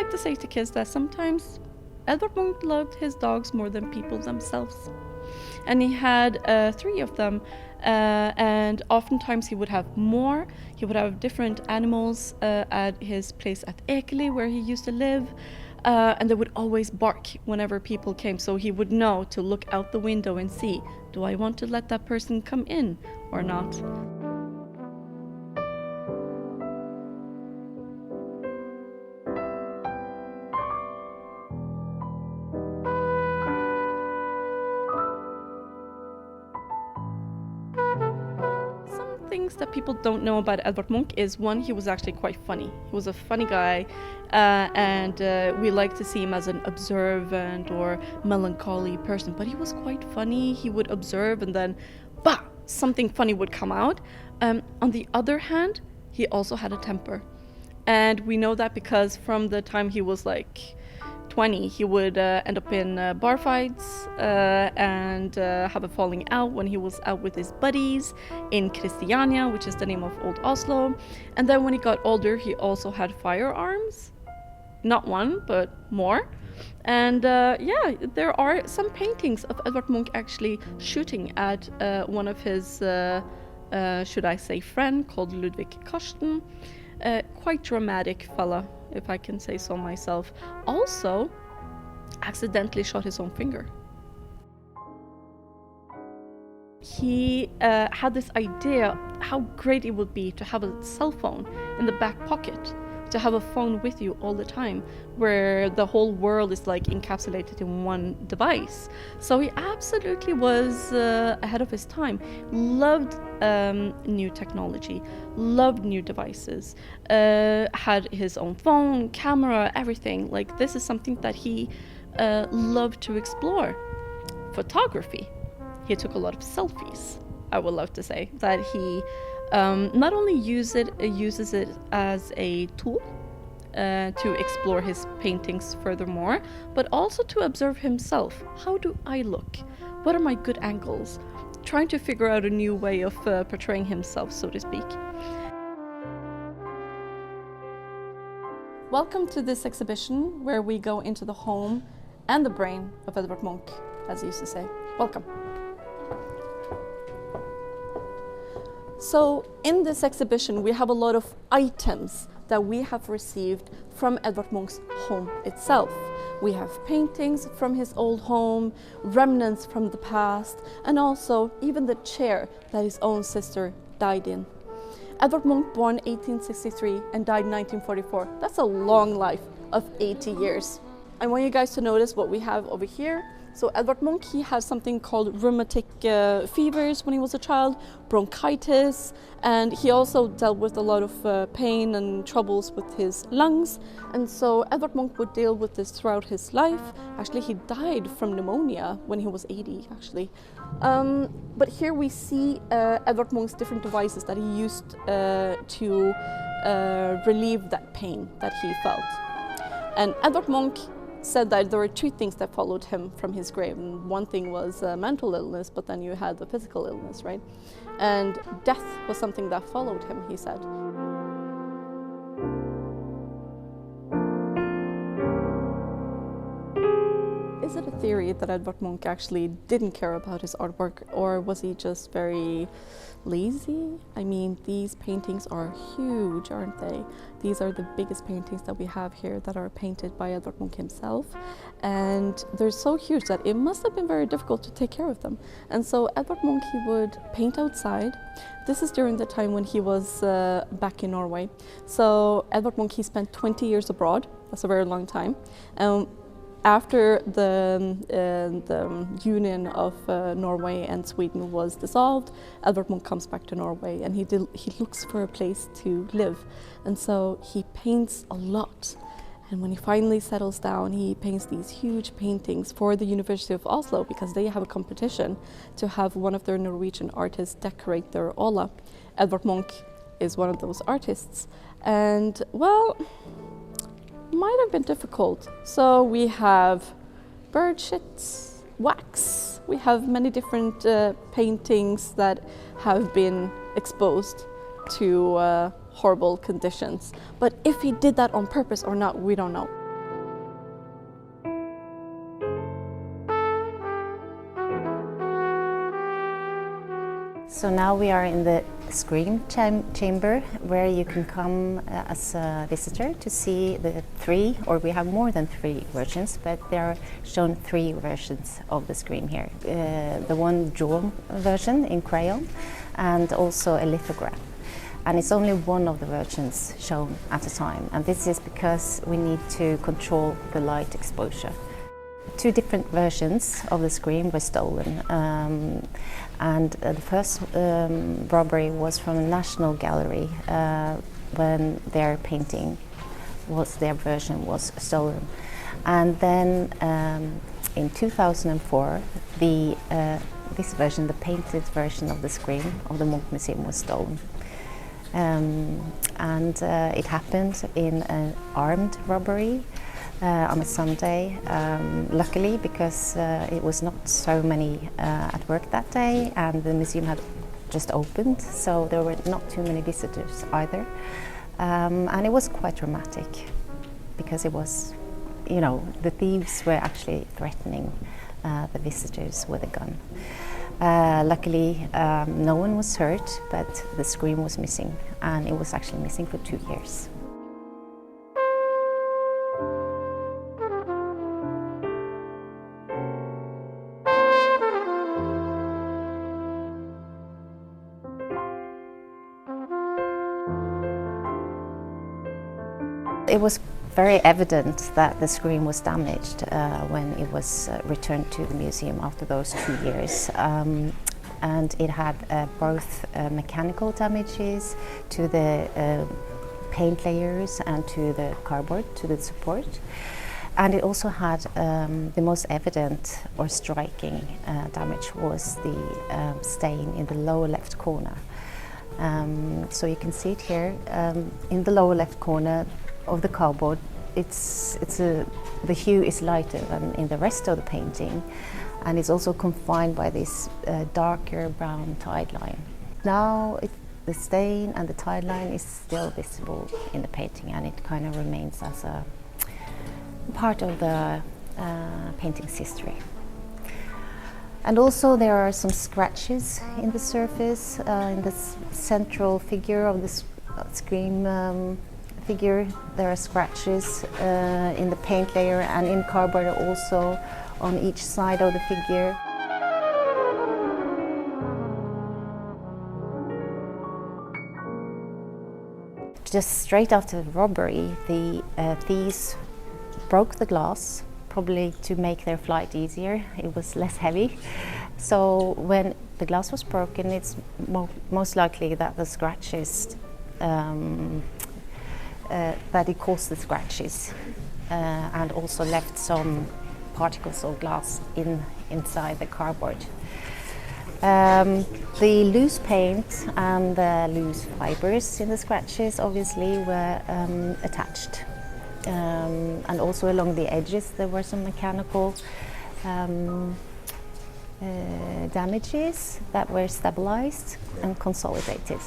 like to say to kids that sometimes Edvard Munch loved his dogs more than people themselves. And he had 3 of them, and oftentimes he would have more. He would have different animals at his place at Ekeli, where he used to live, and they would always bark whenever people came, so he would know to look out the window and see, do I want to let that person come in or not? Things that people don't know about Edvard Munch is, one, he was actually quite funny. He was a funny guy, and we like to see him as an observant or melancholy person, but he was quite funny. He would observe and then, bah, something funny would come out. On the other hand, he also had a temper. And we know that because from the time he was like 20, he would end up in bar fights and have a falling out when he was out with his buddies in Christiania, which is the name of old Oslo. And then when he got older, he also had firearms. Not one, but more. And yeah, there are some paintings of Edvard Munch actually shooting at one of his, should I say, friend called Ludvig Karsten. Quite dramatic fella, if I can say so myself. Also, accidentally shot his own finger. He had this idea how great it would be to have a cell phone in the back pocket, to have a phone with you all the time, where the whole world is like encapsulated in one device. So he absolutely was ahead of his time. Loved new technology, loved new devices, had his own phone, camera, everything. Like, this is something that he loved to explore. Photography. He took a lot of selfies. I would love to say that he not only uses it as a tool to explore his paintings furthermore, but also to observe himself. How do I look? What are my good angles? Trying to figure out a new way of portraying himself, so to speak. Welcome to this exhibition where we go into the home and the brain of Edvard Munch, as he used to say. Welcome. So in this exhibition we have a lot of items that we have received from Edvard Munch's home itself. We have paintings from his old home, remnants from the past, and also even the chair that his own sister died in. Edvard Munch, born 1863 and died 1944. That's a long life of 80 years. I want you guys to notice what we have over here. So Edvard Munch, he had something called rheumatic fevers when he was a child, bronchitis, and he also dealt with a lot of pain and troubles with his lungs. And so Edvard Munch would deal with this throughout his life. Actually, he died from pneumonia when he was 80, actually. But here we see Edvard Munch's different devices that he used to relieve that pain that he felt. And Edvard Munch said that there were 2 things that followed him from his grave. And one thing was mental illness, but then you had the physical illness, right? And death was something that followed him, he said. Is it a theory that Edvard Munch actually didn't care about his artwork, or was he just very lazy? I mean, these paintings are huge, aren't they? These are the biggest paintings that we have here that are painted by Edvard Munch himself, and they're so huge that it must have been very difficult to take care of them. And so Edvard Munch, he would paint outside. This is during the time when he was back in Norway. So Edvard Munch, he spent 20 years abroad. That's a very long time. After the union of Norway and Sweden was dissolved, Edvard Munch comes back to Norway, and he looks for a place to live. And so he paints a lot. And when he finally settles down, he paints these huge paintings for the University of Oslo, because they have a competition to have one of their Norwegian artists decorate their aula. Edvard Munch is one of those artists. And, well, might have been difficult. So we have bird shits, wax. We have many different paintings that have been exposed to horrible conditions. But if he did that on purpose or not, we don't know. So now we are in the screen chamber, where you can come as a visitor to see the three, or we have more than three versions, but there are shown three versions of the scream here. The one drawn version in crayon and also a lithograph. And it's only one of the versions shown at a time, and this is because we need to control the light exposure. Two different versions of the scream were stolen, and the first robbery was from the National Gallery when their painting their version was stolen. And then in 2004, this version, the painted version of the scream of the Munch Museum, was stolen. And it happened in an armed robbery on a Sunday, luckily, because it was not so many at work that day, and the museum had just opened, so there were not too many visitors either. And it was quite dramatic, because it was, you know, the thieves were actually threatening the visitors with a gun. Luckily, no one was hurt, but the scream was missing, and it was actually missing for 2 years. It was very evident that the screen was damaged when it was returned to the museum after those 2 years. And it had both mechanical damages to the paint layers and to the cardboard, to the support. And it also had the most evident or striking damage was the stain in the lower left corner. So you can see it here in the lower left corner of the cardboard. The hue is lighter than in the rest of the painting, and it's also confined by this darker brown tide line. Now the stain and the tide line is still visible in the painting, and it kind of remains as a part of the painting's history. And also there are some scratches in the surface, in the central figure of the scream figure. There are scratches in the paint layer and in cardboard also on each side of the figure. Just straight after the robbery, the thieves broke the glass, probably to make their flight easier. It was less heavy. So when the glass was broken, it's most likely that the scratches that it caused the scratches and also left some particles of glass inside the cardboard. The loose paint and the loose fibers in the scratches obviously were attached, and also along the edges there were some mechanical damages that were stabilized and consolidated.